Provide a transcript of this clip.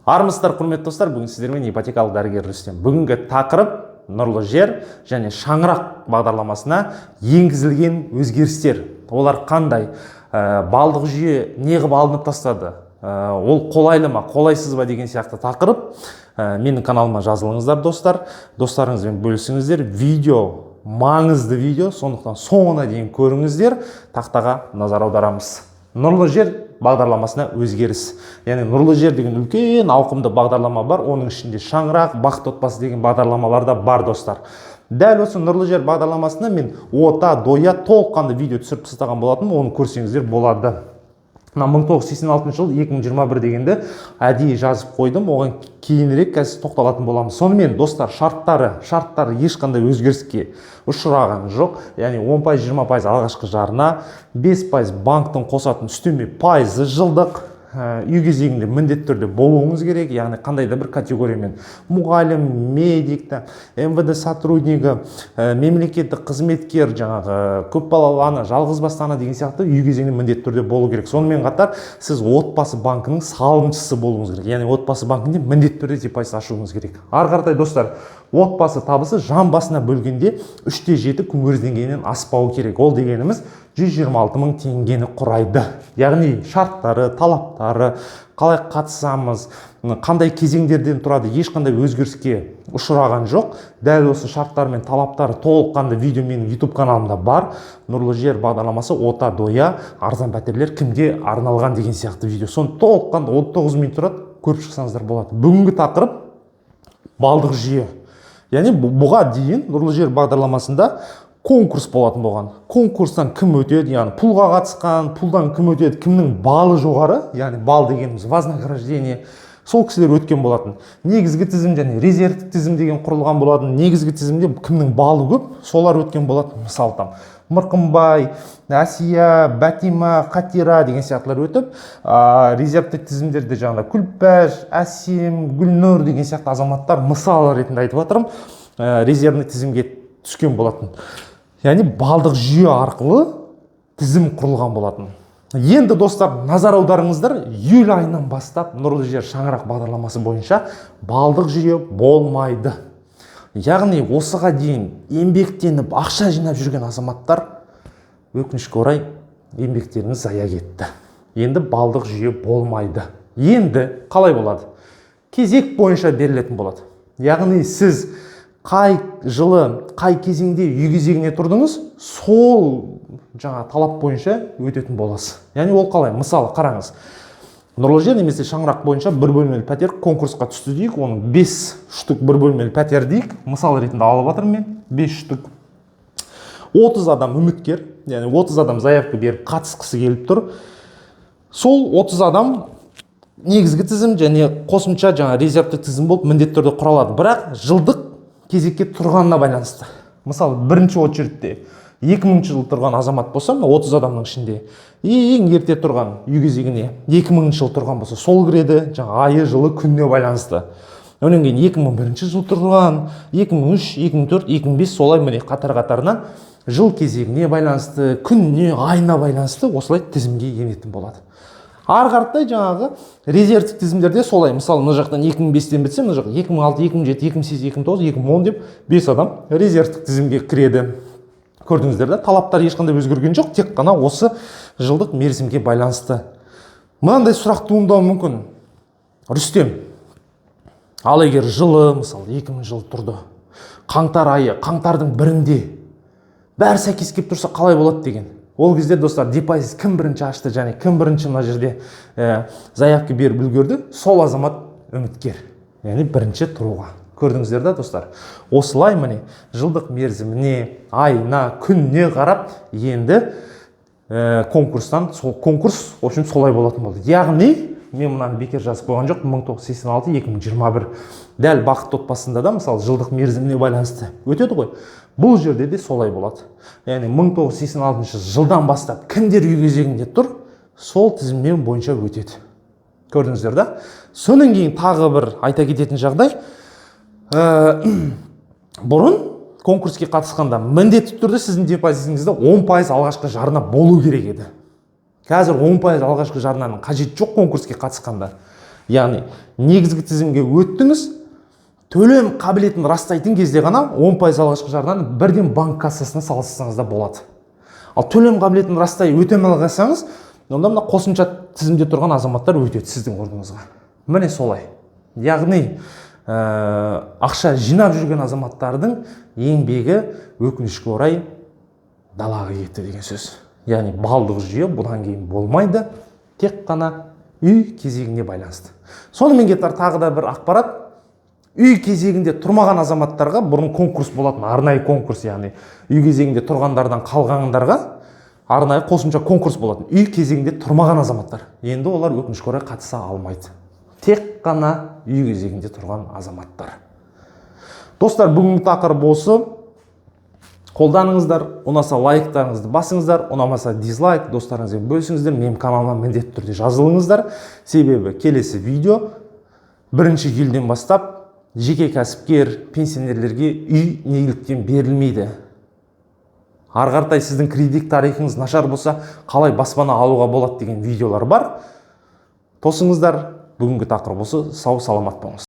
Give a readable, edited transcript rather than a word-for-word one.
Армысыздар, құрметті достар, бүгін сіздермен ипотекалық дәрігер Рүстем. Бүгінгі тақырып нұрлы жер және шаңырақ бағдарламасына енгізілген өзгерістер. Олар қандай? Балдық жүйе неғып алынып тастады? Ол қолайлы ма, қолайсыз ба деген сияқты тақырып. Менің каналыма жазылыңыздар, достар. Достарыңызбен бөлісіңіздер. Видео маңызды видео, сондықтан соңына дейін көріңіздер. Тақтаға назар аударамыз. Нұрлы жер бағдарламасына өзгеріс. Яғни нұрлы жер деген үлкен ауқымды бағдарлама бар. Оның ішінде шаңырақ, бақытты отбасы деген бағдарламалар да бар, достар. Дәл осы нұрлы жер бағдарламасына мен ота, доя толыққанды видео түсіріп тастаған болатын, оны көрсеңіздер болады. 1986 жыл 2021 дегенді әдейі жазып қойдым, оған кейінірек қазір тоқталатын боламыз. Сонымен, достар, шарттары ешқандай өзгеріске ұшыраған жоқ. Яғни 10%, 20% алғашқы жарна, 5% банктың қосатын үстеме пайызы жылдық. Үй кезегінде міндетті түрде болуыңыз керек, яғни қандай да бір категориямен мұғалім, медик, МВД сотруднигі, мемлекеттік қызметкер, жаңағы көпбалалы ана, жалғызбасты ана деген сияқты үй кезегінде міндетті түрде болу керек. Сонымен қатар сіз отбасы банкінің салымшысы болуыңыз керек. Яғни отбасы банкінде міндетті түрде депозит ашуыңыз керек. Ары қаратай, достар, отбасы табысы жан басына бөлгенде 3/7 күнкөріс деңгейінен аспауы керек. Ол дегеніміз 126 мың теңгені құрайды. Яғни шарттары, талаптары, қалай қатысамыз, қандай кезеңдерден тұрады, ешқандай өзгеріске ұшыраған жоқ. Дәл осы шарттар мен талаптары толыққанды видео менің YouTube каналымда бар. Нұрлы жер бағдарламасы, ота, доя, арзан пәтерлер кімге арналған деген сияқты видео. Соны толыққанды 19 минут тұрады, көріп шықсаңыздар болады. Бүгінгі тақырып балдық жүйе. Яғни бұға дейін нұрлы жер бағдарламасында конкурс болатын болған. Конкурстан кім өтеді, яғни пулға қатысқан, пулдан кім өтеді, кімнің балы жоғары, яғни бал дегеніміз вознаграждение, сол кісілер өткен болатын. Негізгі тізім және резервтік тізім деген құрылған болатын. Негізгі тізімде кімнің балы көп, солар өткен болатын. Мысалы, там Мырқымбай, Асия, Бәтима, Қатира деген сияқтылар өтіп, резервтік тізімдерде жаңағыда Күлпәш, Әсем, Гүлнұр деген сияқты азаматтар мысалы ретінде айтып жатырмын, резервтік тізімге түскен болатын. Яғни балдық жүйе арқылы тізім құрылған болатын. Енді, достар, назар аударыңыздар, июль айынан бастап нұрлы жер шаңырақ бағдарламасы бойынша балдық жүйе болмайды. Яғни осыға дейін еңбектеніп ақша жинап жүрген азаматтар, өкінішке орай, еңбектеріңіз зая кетті. Енді балдық жүйе болмайды. Енді қалай болады? Кезек бойынша берілетін болады. Яғни сіз қай жылы, қай кезеңде үй кезегіне тұрдыңыз, сол жаңа талап бойынша өтетін боласыз. Яғни ол қалай? Мысалы, қараңыз. Нұрлы жер немесе шаңырақ бойынша бір бөлмелі пәтер конкурсқа түсті дейік, оның 5 штук бір бөлмелі пәтер дейік. Мысал ретінде алып жатырмын мен 5 штук. 30 адам үміткер, яғни 30 адам заявка беріп қатысқысы келіп тұр. Сол 30 адам негізгі тізім және қосымша жаңа резервтік тізім болып міндетті түрде құралады. Бірақ жылдық кезекке тұрғанына байланысты. Мысалы, бірінші очередте 2000 жыл тұрған азамат болса, 30 адамның ішінде ең ерте тұрған үй кезегіне 2000 жыл тұрған болса, сол кіреді, жаңа айы, жылы, күніне байланысты. Онан кейін 2001 жыл тұрған, 2003, 2004, 2005 солай міне қатар-қатарынан жыл кезегіне байланысты, күніне, айына байланысты осылай тізімге енетін болады. Ары қаратай жаңағы резервтік тізімдерде солай. Мысалы, мына жақтан 2005-тен бітсе, мына жақ 2006, 2007, 2008, 2009, 2010 деп 5 адам резервтік тізімге кіреді. Көрдіңіздер да, талаптар ешқандай өзгерген жоқ, тек қана осы жылдық мерзімге байланысты. Мынандай сұрақ туындауы мүмкін. Рүстем, ал егер жылы, мысалы 2000 жыл тұрды, қаңтар айы, қаңтардың бірінде бәрі сәйкес келіп тұрса қалай болады деген. Ол кезде, достар, депозит кім бірінші ашты және кім бірінші мына жерде заявка беріп үлгерді, сол азамат үміткер. Яғни бірінші тұруға. Көрдіңіздер да, достар. Осылай міне жылдық мерзіміне, айына, күніне қарап енді конкурстан, сол конкурс үшін солай болатын болды. Яғни, мен мұнаны бекер жазып қойған жоқ, 1986-2021 дәл бақытты отбасында да, мысалы, жылдық мерзіміне байланысты өтеді ғой. Бұл жерде де солай болады. Яғни 1986 жылдан бастап кімдер үй кезегінде тұр, сол тізімнен бойынша өтеді. Көрдіңіздер да? Соның кейін тағы бір айта кететін жағдай, бұрын конкурске қатысқанда міндетті түрде сіздің депозитіңізде 10% алғашқы жарна болу керек еді. Қазір 10% алғашқы жарнаның қажеті жоқ конкурске қатысқанда. Яғни негізгі тізімге өттіңіз, төлем қабілетін растайтын кезде ғана 10% алғашқы жарнадан бірден банк кассасына салсаңыз да болады. Ал төлем қабілетін растай өте алмай қалсаңыз, онда мына қосымша тізімде тұрған азаматтар өтеді сіздің орныңызға. Міне солай. Яғни ақша жинап жүрген азаматтардың еңбегі өкінішке орай далаға кетті деген сөз. Яғни балдық жүйе бұдан кейін болмайды, тек қана үй кезегіне байланысты. Сонымен қатар тағы да бір ақпарат, үй кезегінде тұрмаған азаматтарға бұрын конкурс болатын, арнайы конкурс, яғни үй кезегінде тұрғандардан қалғандарға арнайы қосымша конкурс болатын. Үй кезегінде тұрмаған азаматтар. Енді олар өкінішке орай қатыса алмайды. Тек қана үй кезегінде тұрған азаматтар. Достар, бүгінгі тақырып осы. Қолданыңыздар, ұнаса лайктарыңызды басыңыздар, ұнамаса дизлайк, достарыңызбен бөлісіңіздер, менің каналыма міндетті түрде жазылыңыздар. Себебі келесі видео 1-ші елден бастап жеке кәсіпкер, пенсионерлерге үй неліктен берілмейді. Ары қаратай сіздің кредит тарихыңыз нашар болса, қалай баспана алуға болады деген видеолар бар. Тосыңыздар, бүгінгі тақырып осы. Сау саламат болыңыз.